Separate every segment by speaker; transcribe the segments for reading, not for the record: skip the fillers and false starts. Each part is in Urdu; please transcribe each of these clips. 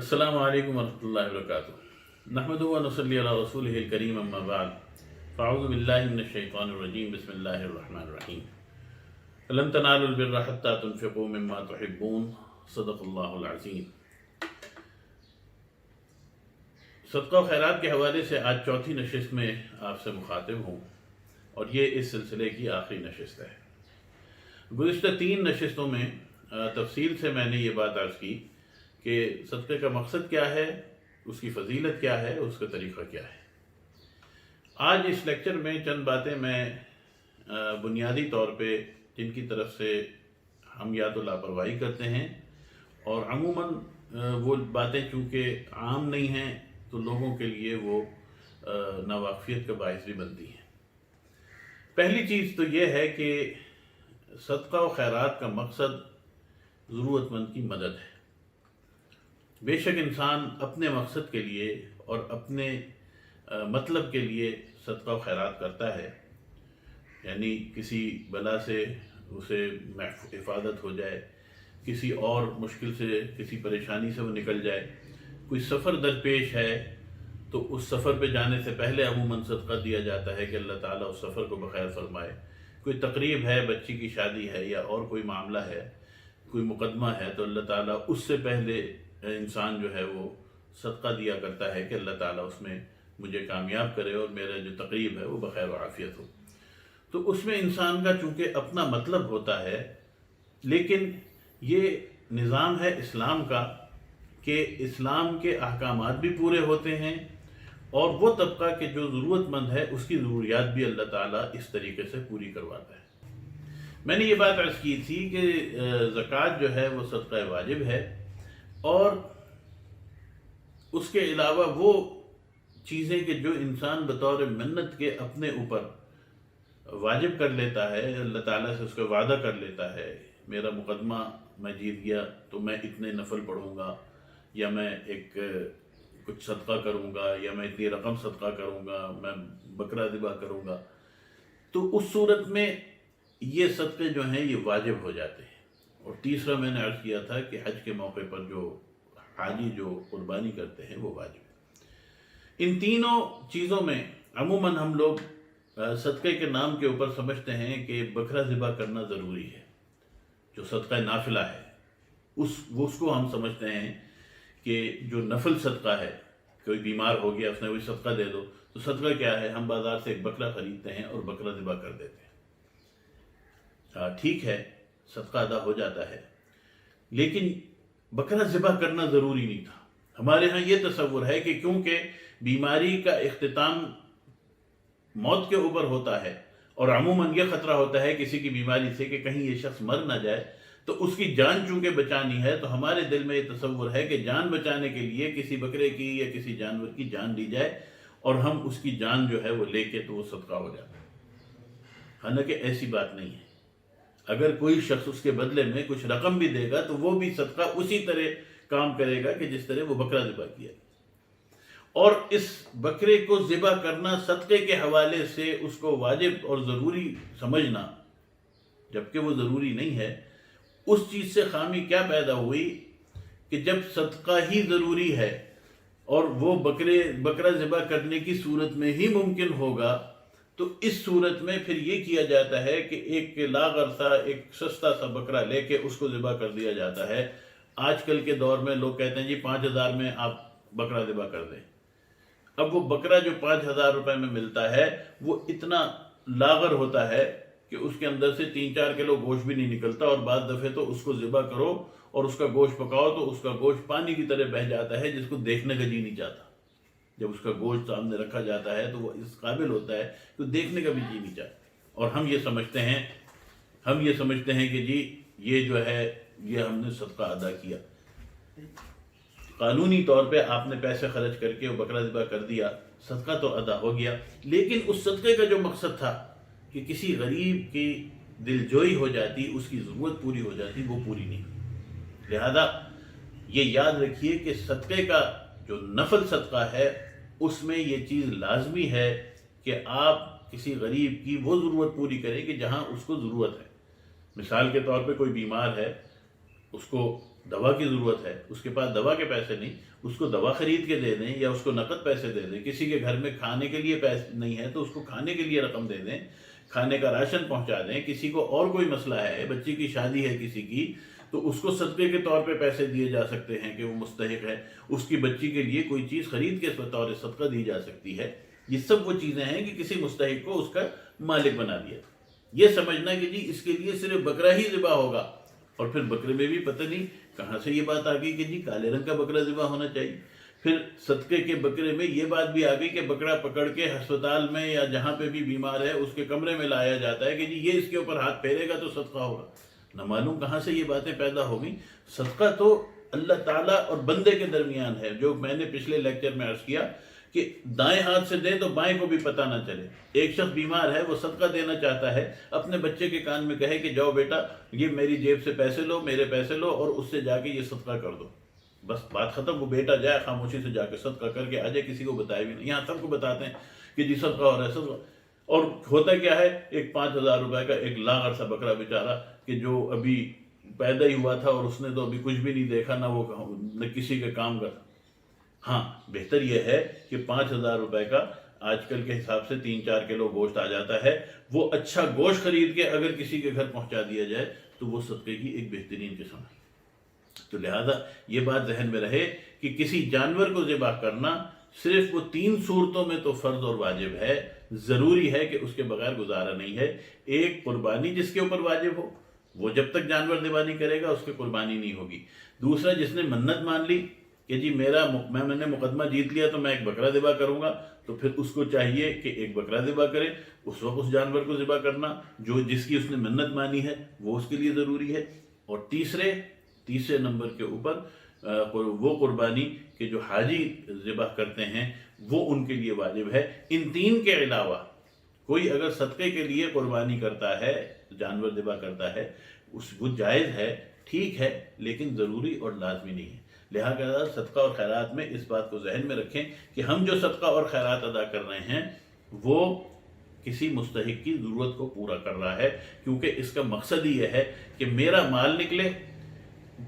Speaker 1: السلام علیکم ورحمۃ اللہ وبرکاتہ نحمدہ و نصلی علی رسولہ الکریم اما بعد فاعوذ باللہ من الشیطان الرجیم بسم اللہ الرحمن الرحیم لن تنالوا البر حتى تنفقوا مما تحبون صدق اللہ العظیم۔ صدقہ و خیرات کے حوالے سے آج چوتھی نشست میں آپ سے مخاطب ہوں اور یہ اس سلسلے کی آخری نشست ہے۔ گزشتہ 3 نشستوں میں تفصیل سے میں نے یہ بات عرض کی کہ صدقے کا مقصد کیا ہے، اس کی فضیلت کیا ہے، اس کا طریقہ کیا ہے۔ آج اس لیکچر میں چند باتیں میں بنیادی طور پہ جن کی طرف سے ہم یا تو لاپرواہی کرتے ہیں اور عموماً وہ باتیں چونکہ عام نہیں ہیں تو لوگوں کے لیے وہ ناواقفیت کا باعث بھی بنتی ہیں۔ پہلی چیز تو یہ ہے کہ صدقہ و خیرات کا مقصد ضرورت مند کی مدد ہے۔ بے شک انسان اپنے مقصد کے لیے اور اپنے مطلب کے لیے صدقہ و خیرات کرتا ہے، یعنی کسی بلا سے اسے حفاظت ہو جائے، کسی اور مشکل سے، کسی پریشانی سے وہ نکل جائے، کوئی سفر درپیش ہے تو اس سفر پہ جانے سے پہلے عموماً صدقہ دیا جاتا ہے کہ اللہ تعالیٰ اس سفر کو بخیر فرمائے۔ کوئی تقریب ہے، بچی کی شادی ہے یا اور کوئی معاملہ ہے، کوئی مقدمہ ہے تو اللہ تعالیٰ اس سے پہلے انسان جو ہے وہ صدقہ دیا کرتا ہے کہ اللہ تعالیٰ اس میں مجھے کامیاب کرے اور میرا جو تقریب ہے وہ بخیر و عافیت ہو۔ تو اس میں انسان کا چونکہ اپنا مطلب ہوتا ہے، لیکن یہ نظام ہے اسلام کا کہ اسلام کے احکامات بھی پورے ہوتے ہیں اور وہ طبقہ کہ جو ضرورت مند ہے اس کی ضروریات بھی اللہ تعالیٰ اس طریقے سے پوری کرواتا ہے۔ میں نے یہ بات عرض کی تھی کہ زکوٰۃ جو ہے وہ صدقہ واجب ہے، اور اس کے علاوہ وہ چیزیں کہ جو انسان بطور منت کے اپنے اوپر واجب کر لیتا ہے، اللہ تعالیٰ سے اس کا وعدہ کر لیتا ہے، میرا مقدمہ میں جیت گیا تو میں اتنے نفل پڑھوں گا، یا میں ایک کچھ صدقہ کروں گا، یا میں اتنی رقم صدقہ کروں گا، میں بکرا ذبح کروں گا، تو اس صورت میں یہ صدقے جو ہیں یہ واجب ہو جاتے ہیں۔ اور تیسرا میں نے عرض کیا تھا کہ حج کے موقع پر جو حاجی جو قربانی کرتے ہیں وہ واجب ہے۔ ان تینوں چیزوں میں عموماً ہم لوگ صدقے کے نام کے اوپر سمجھتے ہیں کہ بکرا ذبح کرنا ضروری ہے، جو صدقہ نافلہ ہے اس کو ہم سمجھتے ہیں کہ جو نفل صدقہ ہے، کوئی بیمار ہو گیا اس نے وہی صدقہ دے دو، تو صدقہ کیا ہے؟ ہم بازار سے ایک بکرا خریدتے ہیں اور بکرا ذبح کر دیتے ہیں۔ ٹھیک ہے، صدقہ ادا ہو جاتا ہے، لیکن بکرا ذبح کرنا ضروری نہیں تھا۔ ہمارے ہاں یہ تصور ہے کہ کیونکہ بیماری کا اختتام موت کے اوپر ہوتا ہے اور عموماً یہ خطرہ ہوتا ہے کسی کی بیماری سے کہ کہیں یہ شخص مر نہ جائے، تو اس کی جان چونکہ بچانی ہے تو ہمارے دل میں یہ تصور ہے کہ جان بچانے کے لیے کسی بکرے کی یا کسی جانور کی جان لی جائے اور ہم اس کی جان جو ہے وہ لے کے تو وہ صدقہ ہو جاتا ہے۔ حالانکہ ایسی بات نہیں ہے۔ اگر کوئی شخص اس کے بدلے میں کچھ رقم بھی دے گا تو وہ بھی صدقہ اسی طرح کام کرے گا کہ جس طرح وہ بکرا ذبح کیا۔ اور اس بکرے کو ذبح کرنا صدقے کے حوالے سے اس کو واجب اور ضروری سمجھنا، جبکہ وہ ضروری نہیں ہے، اس چیز سے خامی کیا پیدا ہوئی کہ جب صدقہ ہی ضروری ہے اور وہ بکرا ذبح کرنے کی صورت میں ہی ممکن ہوگا، تو اس صورت میں پھر یہ کیا جاتا ہے کہ ایک لاغر سا، ایک سستا سا بکرا لے کے اس کو ذبح کر دیا جاتا ہے۔ آج کل کے دور میں لوگ کہتے ہیں جی 5,000 میں آپ بکرا ذبح کر دیں۔ اب وہ بکرا جو 5,000 روپے میں ملتا ہے وہ اتنا لاغر ہوتا ہے کہ اس کے اندر سے 3-4 کلو گوشت بھی نہیں نکلتا، اور بعض دفعے تو اس کو ذبح کرو اور اس کا گوشت پکاؤ تو اس کا گوشت پانی کی طرح بہہ جاتا ہے، جس کو دیکھنے کا جی نہیں چاہتا۔ جب اس کا گوشت سامنے رکھا جاتا ہے تو وہ اس قابل ہوتا ہے کہ دیکھنے کا بھی جی نہیں چاہتا، اور ہم یہ سمجھتے ہیں کہ جی یہ جو ہے یہ ہم نے صدقہ ادا کیا۔ قانونی طور پہ آپ نے پیسے خرچ کر کے وہ بکرا ذبح کر دیا، صدقہ تو ادا ہو گیا، لیکن اس صدقے کا جو مقصد تھا کہ کسی غریب کی دل جوئی ہو جاتی، اس کی ضرورت پوری ہو جاتی، وہ پوری نہیں۔ لہذا یہ یاد رکھیے کہ صدقے کا جو نفل صدقہ ہے اس میں یہ چیز لازمی ہے کہ آپ کسی غریب کی وہ ضرورت پوری کریں کہ جہاں اس کو ضرورت ہے۔ مثال کے طور پہ کوئی بیمار ہے اس کو دوا کی ضرورت ہے، اس کے پاس دوا کے پیسے نہیں، اس کو دوا خرید کے دے دیں یا اس کو نقد پیسے دے دیں۔ کسی کے گھر میں کھانے کے لیے پیسے نہیں ہے تو اس کو کھانے کے لیے رقم دے دیں، کھانے کا راشن پہنچا دیں۔ کسی کو اور کوئی مسئلہ ہے، بچی کی شادی ہے کسی کی، تو اس کو صدقے کے طور پہ پیسے دیے جا سکتے ہیں کہ وہ مستحق ہے، اس کی بچی کے لیے کوئی چیز خرید کے بطور صدقہ دی جا سکتی ہے۔ یہ سب وہ چیزیں ہیں کہ کسی مستحق کو اس کا مالک بنا دیا۔ یہ سمجھنا کہ جی اس کے لیے صرف بکرا ہی ذبح ہوگا، اور پھر بکرے میں بھی پتہ نہیں کہاں سے یہ بات آ گئی کہ جی کالے رنگ کا بکرا ذبح ہونا چاہیے۔ پھر صدقے کے بکرے میں یہ بات بھی آ گئی کہ بکرا پکڑ کے ہسپتال میں یا جہاں پہ بھی بیمار ہے اس کے کمرے میں لایا جاتا ہے کہ جی یہ اس کے اوپر ہاتھ پھیرے گا تو صدقہ ہوگا۔ نہ معلوم کہاں سے یہ باتیں پیدا ہو گئیں۔ صدقہ تو اللہ تعالیٰ اور بندے کے درمیان ہے، جو میں نے پچھلے لیکچر میں عرض کیا کہ دائیں ہاتھ سے دے تو بائیں کو بھی پتہ نہ چلے۔ ایک شخص بیمار ہے، وہ صدقہ دینا چاہتا ہے، اپنے بچے کے کان میں کہے کہ جاؤ بیٹا یہ میری جیب سے پیسے لو، میرے پیسے لو اور اس سے جا کے یہ صدقہ کر دو، بس بات ختم۔ وہ بیٹا جائے خاموشی سے جا کے صدقہ کر کے آ جائے، کسی کو بتائے بھی نہیں۔ یہاں سب کو بتاتے ہیں کہ جی صدقہ ہو رہا ہے صدقہ، اور ہوتا کیا ہے، ایک 5,000 روپے کا ایک لاغر سا بکرا بیچارہ کہ جو ابھی پیدا ہی ہوا تھا اور اس نے تو ابھی کچھ بھی نہیں دیکھا، نہ کسی کے کام کا۔ ہاں بہتر یہ ہے کہ 5,000 روپے کا آج کل کے حساب سے 3-4 کلو گوشت آ جاتا ہے، وہ اچھا گوشت خرید کے اگر کسی کے گھر پہنچا دیا جائے تو وہ صدقے کی ایک بہترین قسم ہے۔ تو لہذا یہ بات ذہن میں رہے کہ کسی جانور کو ذبح کرنا صرف وہ 3 صورتوں میں تو فرض اور واجب ہے، ضروری ہے کہ اس کے بغیر گزارا نہیں ہے۔ ایک، قربانی جس کے اوپر واجب ہو، وہ جب تک جانور ذبح نہیں کرے گا اس کی قربانی نہیں ہوگی۔ دوسرا، جس نے منت مان لی کہ جی میں نے مقدمہ جیت لیا تو میں ایک بکرا ذبح کروں گا، تو پھر اس کو چاہیے کہ ایک بکرا ذبح کرے، اس وقت اس جانور کو ذبح کرنا جس کی اس نے منت مانی ہے وہ اس کے لیے ضروری ہے۔ اور تیسرے نمبر کے اوپر وہ قربانی کہ جو حاجی ذبح کرتے ہیں وہ ان کے لیے واجب ہے۔ ان 3 کے علاوہ کوئی اگر صدقے کے لیے قربانی کرتا ہے، جانور ذبح کرتا ہے، وہ جائز ہے، ٹھیک ہے، لیکن ضروری اور لازمی نہیں ہے۔ لہٰذا صدقہ اور خیرات میں اس بات کو ذہن میں رکھیں کہ ہم جو صدقہ اور خیرات ادا کر رہے ہیں وہ کسی مستحق کی ضرورت کو پورا کر رہا ہے، کیونکہ اس کا مقصد ہی یہ ہے کہ میرا مال نکلے،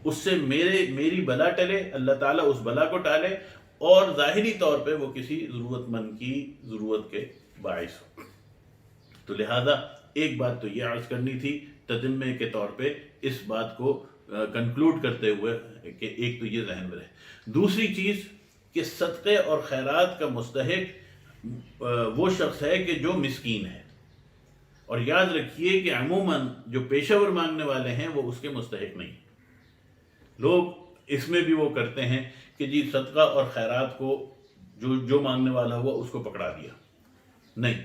Speaker 1: اس سے میری بلا ٹلے، اللہ تعالیٰ اس بلا کو ٹالے، اور ظاہری طور پہ وہ کسی ضرورت مند کی ضرورت کے باعث ہو۔ تو لہذا ایک بات تو یہ عرض کرنی تھی تتمے کے طور پہ اس بات کو کنکلوڈ کرتے ہوئے کہ ایک تو یہ ذہن میں رہے۔ دوسری چیز کہ صدقے اور خیرات کا مستحق وہ شخص ہے کہ جو مسکین ہے، اور یاد رکھیے کہ عموماً جو پیشہ ور مانگنے والے ہیں وہ اس کے مستحق نہیں۔ لوگ اس میں بھی وہ کرتے ہیں کہ جی صدقہ اور خیرات کو جو مانگنے والا ہوا اس کو پکڑا دیا۔ نہیں،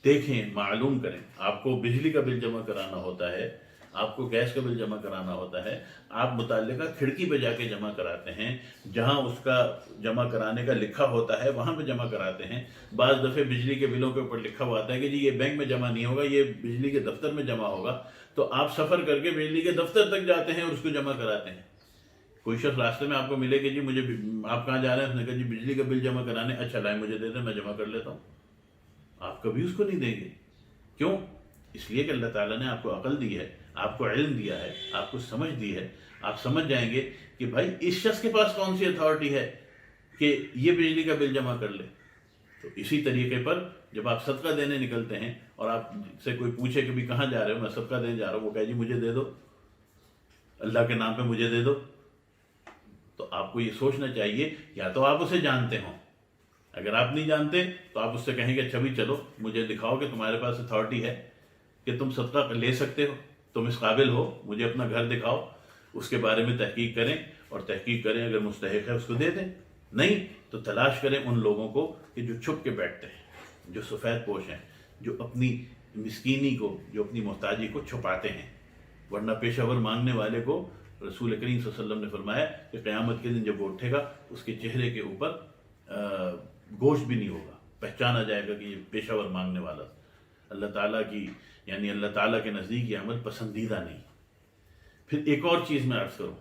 Speaker 1: دیکھیں، معلوم کریں۔ آپ کو بجلی کا بل جمع کرانا ہوتا ہے، آپ کو گیس کا بل جمع کرانا ہوتا ہے، آپ متعلقہ کھڑکی پہ جا کے جمع کراتے ہیں، جہاں اس کا جمع کرانے کا لکھا ہوتا ہے وہاں پہ جمع کراتے ہیں۔ بعض دفعے بجلی کے بلوں کے اوپر لکھا ہوا آتا ہے کہ جی یہ بینک میں جمع نہیں ہوگا، یہ بجلی کے دفتر میں جمع ہوگا، تو آپ سفر کر کے بجلی کے دفتر تک جاتے ہیں اور اس کو جمع کراتے ہیں۔ کوئی شخص راستے میں آپ کو ملے کہ جی آپ کہاں جا رہے ہیں، اس نے کہا جی بجلی کا بل جمع کرانے، اچھا لائیں مجھے دے دیں میں جمع کر لیتا ہوں۔ آپ کبھی اس کو نہیں دیں گے، کیوں؟ اس لیے کہ اللہ تعالیٰ نے آپ کو عقل دی ہے، آپ کو علم دیا ہے، آپ کو سمجھ دی ہے۔ آپ سمجھ جائیں گے کہ بھائی اس شخص کے پاس کون سی اتھارٹی ہے کہ یہ بجلی کا بل جمع کر لے۔ تو اسی طریقے پر جب آپ صدقہ دینے نکلتے ہیں اور آپ سے کوئی پوچھے کہ بھی کہاں جا رہے ہو، میں صدقہ دینے جا رہا ہوں، وہ کہے جی مجھے دے دو، اللہ کے نام پہ مجھے دے دو، تو آپ کو یہ سوچنا چاہیے یا تو آپ اسے جانتے ہوں، اگر آپ نہیں جانتے تو آپ اس سے کہیں کہ اچھا بھی چلو مجھے دکھاؤ کہ تمہارے پاس اتھارٹی ہے کہ تم صدقہ لے سکتے ہو، تم اس قابل ہو، مجھے اپنا گھر دکھاؤ، اس کے بارے میں تحقیق کریں، اور تحقیق کریں، اگر مستحق ہے اس کو دے دیں، نہیں تو تلاش کریں ان لوگوں کو کہ جو چھپ کے بیٹھتے ہیں، جو سفید پوش ہیں، جو اپنی مسکینی کو، جو اپنی محتاجی کو چھپاتے ہیں۔ ورنہ پیشہ ور مانگنے والے کو رسول کریم صلی اللہ علیہ وسلم نے فرمایا کہ قیامت کے دن جب وہ اٹھے گا اس کے چہرے کے اوپر گوشت بھی نہیں ہوگا، پہچانا جائے گا کہ یہ پیشہ ور مانگنے والا اللہ تعالیٰ کی، یعنی اللہ تعالیٰ کے نزدیک یہ عمل پسندیدہ نہیں۔ پھر ایک اور چیز میں عرض کروں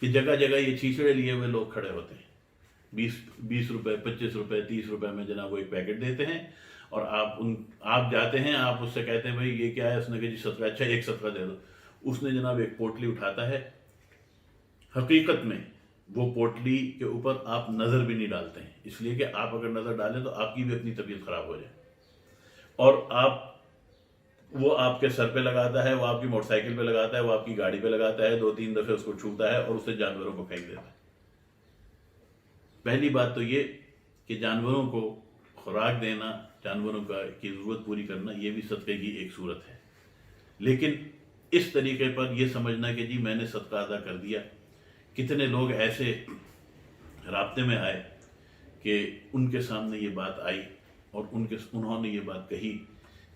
Speaker 1: کہ جگہ جگہ یہ چھیچڑے لیے ہوئے لوگ کھڑے ہوتے ہیں، 20 روپے 25 روپے 30 روپے میں جناب وہ ایک پیکٹ دیتے ہیں، اور آپ جاتے ہیں، آپ اس سے کہتے ہیں بھائی یہ کیا ہے، اس نے کہا جی صدقہ، اچھا ایک صدقہ دے دو، اس نے جناب ایک پوٹلی اٹھاتا ہے حقیقت میں وہ پوٹلی کے اوپر آپ نظر بھی نہیں ڈالتے ہیں، اس لیے کہ آپ اگر نظر ڈالیں تو آپ کی بھی اپنی طبیعت خراب ہو جائے، اور وہ آپ کے سر پہ لگاتا ہے، وہ آپ کی موٹر سائیکل پہ لگاتا ہے، وہ آپ کی گاڑی پہ لگاتا ہے، 2-3 دفعے اس کو چھوتا ہے اور اسے جانوروں کو پھینک دیتا ہے۔ پہلی بات تو یہ کہ جانوروں کو خوراک دینا، جانوروں کی ضرورت پوری کرنا، یہ بھی صدقے کی ایک صورت ہے، لیکن اس طریقے پر یہ سمجھنا کہ جی میں نے صدقہ ادا کر دیا۔ کتنے لوگ ایسے رابطے میں آئے کہ ان کے سامنے یہ بات آئی اور انہوں نے یہ بات کہی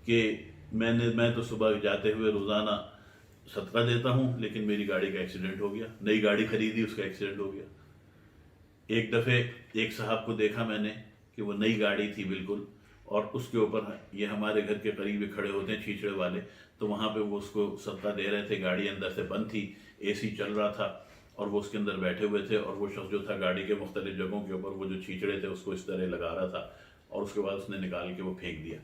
Speaker 1: کہ میں تو صبح جاتے ہوئے روزانہ صدقہ دیتا ہوں، لیکن میری گاڑی کا ایکسیڈنٹ ہو گیا، نئی گاڑی خریدی، اس کا ایکسیڈنٹ ہو گیا۔ ایک دفعے ایک صاحب کو دیکھا میں نے کہ وہ نئی گاڑی تھی بالکل، اور اس کے اوپر یہ ہمارے گھر کے قریب کھڑے ہوتے ہیں چھیچڑے والے، تو وہاں پہ وہ اس کو صدقہ دے رہے تھے، گاڑی اندر سے بند تھی، اے سی چل رہا تھا، اور وہ اس کے اندر بیٹھے ہوئے تھے، اور وہ شخص جو تھا گاڑی کے مختلف جگہوں کے اوپر وہ جو چھیچڑے تھے اس کو اس طرح لگا رہا تھا، اور اس کے بعد اس نے نکال کے وہ پھینک دیا۔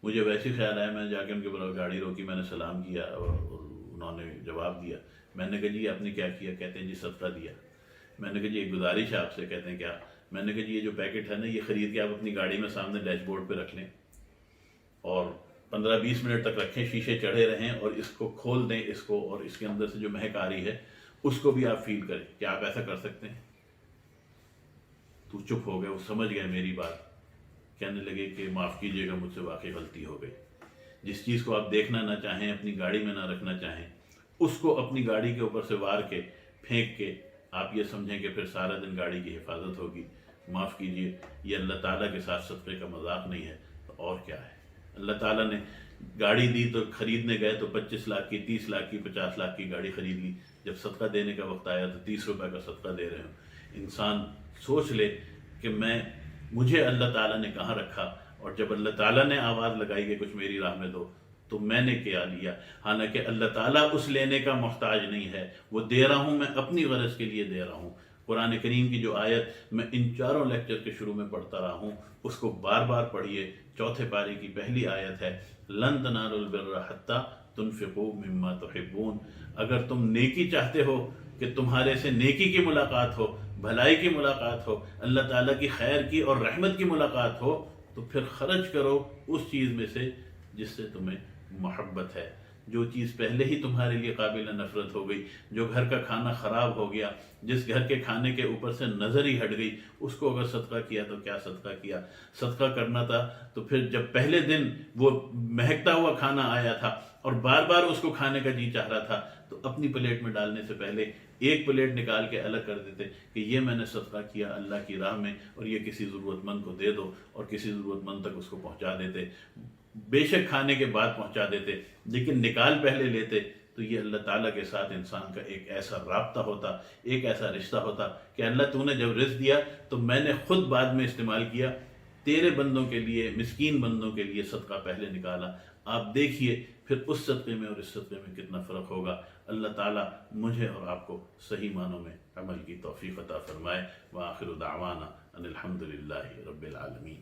Speaker 1: مجھے ویسے خیال آیا، میں نے جا کے ان کے برابر گاڑی روکی، میں نے سلام کیا اور انہوں نے جواب دیا۔ میں نے کہا جی آپ نے کیا کیا؟ کہتے ہیں جی صدقہ دیا۔ میں نے کہا جی ایک گزارش ہے آپ سے۔ کہتے ہیں کیا؟ میں نے کہا جی یہ جو پیکٹ ہے نا، یہ خرید کے آپ اپنی گاڑی میں سامنے ڈیش بورڈ پہ رکھ لیں اور 15-20 منٹ تک رکھیں، شیشے چڑھے رہیں، اور اس کو کھول دیں اس کو، اور اس کے اندر سے جو مہک آ رہی ہے اس کو بھی آپ فیل کریں۔ کیا آپ ایسا کر سکتے ہیں؟ تو چپ ہو گئے، وہ سمجھ گئے میری بات، کہنے لگے کہ معاف کیجیے گا، مجھ سے واقعی غلطی ہو گئی۔ جس چیز کو آپ دیکھنا نہ چاہیں، اپنی گاڑی میں نہ رکھنا چاہیں، اس کو اپنی گاڑی کے اوپر سے وار کے پھینک کے آپ یہ سمجھیں کہ پھر سارا دن گاڑی کی حفاظت ہوگی۔ معاف کیجیے، یہ اللہ تعالیٰ کے ساتھ صدقے کا مذاق نہیں ہے تو اور کیا ہے؟ اللہ تعالیٰ نے گاڑی دی تو خریدنے گئے تو 25 لاکھ کی، 30 لاکھ کی، 50 لاکھ کی گاڑی خرید لی، جب صدقہ دینے کا وقت آیا تو 30 روپے کا صدقہ دے رہے ہوں۔ انسان سوچ لے کہ مجھے اللہ تعالیٰ نے کہاں رکھا، اور جب اللہ تعالیٰ نے آواز لگائی کہ کچھ میری راہ میں دو تو میں نے کیا لیا۔ حالانکہ اللہ تعالیٰ اس لینے کا محتاج نہیں ہے، وہ دے رہا ہوں، میں اپنی غرض کے لیے دے رہا ہوں۔ قرآن کریم کی جو آیت میں ان چاروں لیکچر کے شروع میں پڑھتا رہا ہوں، اس کو بار بار پڑھیے۔ چوتھے پارے کی پہلی آیت ہے، لن تنالوا البر حتی تنفقوا مما تحبون۔ اگر تم نیکی چاہتے ہو کہ تمہارے سے نیکی کی ملاقات ہو، بھلائی کی ملاقات ہو، اللہ تعالیٰ کی خیر کی اور رحمت کی ملاقات ہو، تو پھر خرچ کرو اس چیز میں سے جس سے تمہیں محبت ہے۔ جو چیز پہلے ہی تمہارے لیے قابل نفرت ہو گئی، جو گھر کا کھانا خراب ہو گیا، جس گھر کے کھانے کے اوپر سے نظر ہی ہٹ گئی، اس کو اگر صدقہ کیا تو کیا صدقہ کیا؟ صدقہ کرنا تھا تو پھر جب پہلے دن وہ مہکتا ہوا کھانا آیا تھا اور بار بار اس کو کھانے کا جی چاہ رہا تھا، تو اپنی پلیٹ میں ڈالنے سے پہلے ایک پلیٹ نکال کے الگ کر دیتے کہ یہ میں نے صدقہ کیا اللہ کی راہ میں، اور یہ کسی ضرورت مند کو دے دو، اور کسی ضرورت مند تک اس کو پہنچا دیتے۔ بے شک کھانے کے بعد پہنچا دیتے، لیکن نکال پہلے لیتے، تو یہ اللہ تعالیٰ کے ساتھ انسان کا ایک ایسا رابطہ ہوتا، ایک ایسا رشتہ ہوتا کہ اللہ تو نے جب رزق دیا تو میں نے خود بعد میں استعمال کیا، تیرے بندوں کے لیے، مسکین بندوں کے لیے صدقہ پہلے نکالا۔ آپ دیکھیے پھر اس صدقے میں اور اس صدقے میں کتنا فرق ہوگا۔ اللہ تعالیٰ مجھے اور آپ کو صحیح معنوں میں عمل کی توفیق عطا فرمائے۔ وآخر دعوانا ان الحمد للہ رب العالمین۔